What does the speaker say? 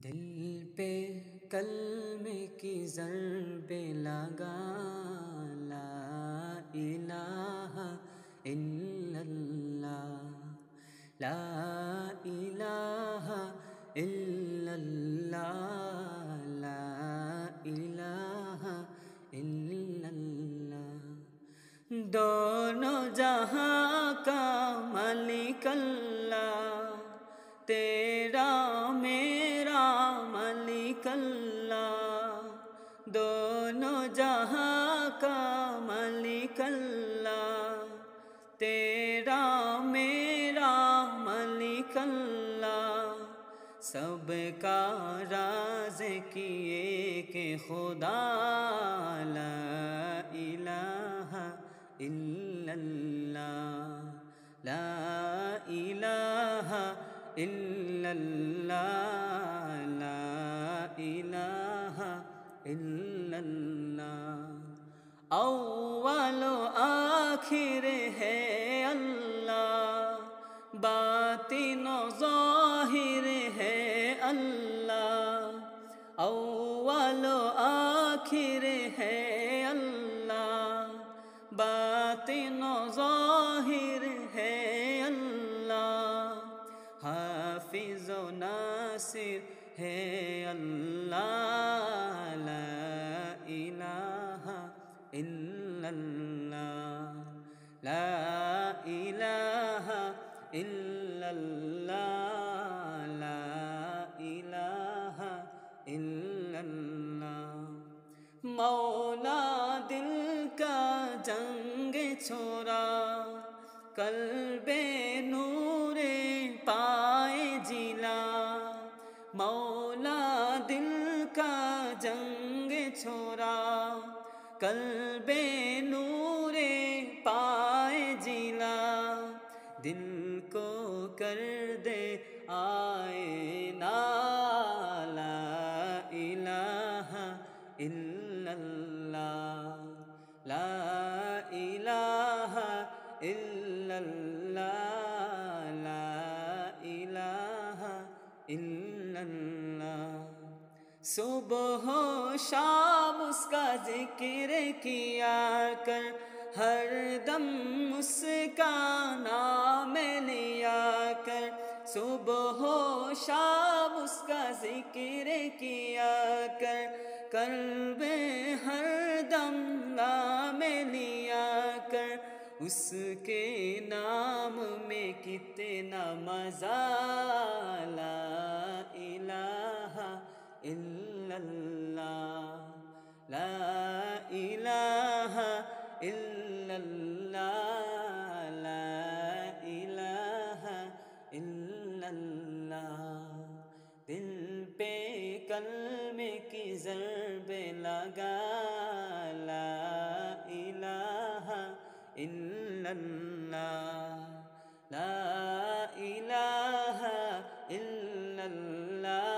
دل پہ کلمے کی ضربیں لگا، لا الہ الا اللہ، لا الہ الا اللہ، لا الہ الا اللہ۔ دونوں جہاں کا مالک اللہ، تیرا میرا مالک اللہ، دونوں جہاں کا مالک اللہ، تیرا میرا مالک اللہ۔ سب کا راز کیے کہ خدا، لا الہ الا اللہ، لا الہ الا اللہ، لا الہ الا اللہ۔ اول و آخر ہے اللہ، باطن و ظاہر ہے اللہ، اول و آخر ہے اللہ، باطن و ظاہر ہے اللہ، حافظ و ناصر ہے اللہ، لا الہ الا اللہ، لا الہ الا اللہ، لا الہ الا اللہ۔ مولا دل کا جنگ چھوڑا، قلب نور پائے جلا، مولا دل کا جنگ چھوڑا، قلب نور پائے جلا، دل کو کر دے آئینہ، لا الہ الا اللہ، لا الہ الا اللہ، لا الہ الا اللہ۔ صبح و شام اس کا ذکر کیا کر، ہر دم اس کا نام لیا کر، صبح و شام اس کا ذکر کیا کر، قلب ہر دم نام لیا کر، اس کے نام میں کتنا مزہ، لا الہ الا اللہ، لا الہ الا اللہ، لا الہ الا اللہ۔ دل پہ کلمے کی ضربیں لگا، لا الہ الا اللہ، لا الہ الا اللہ۔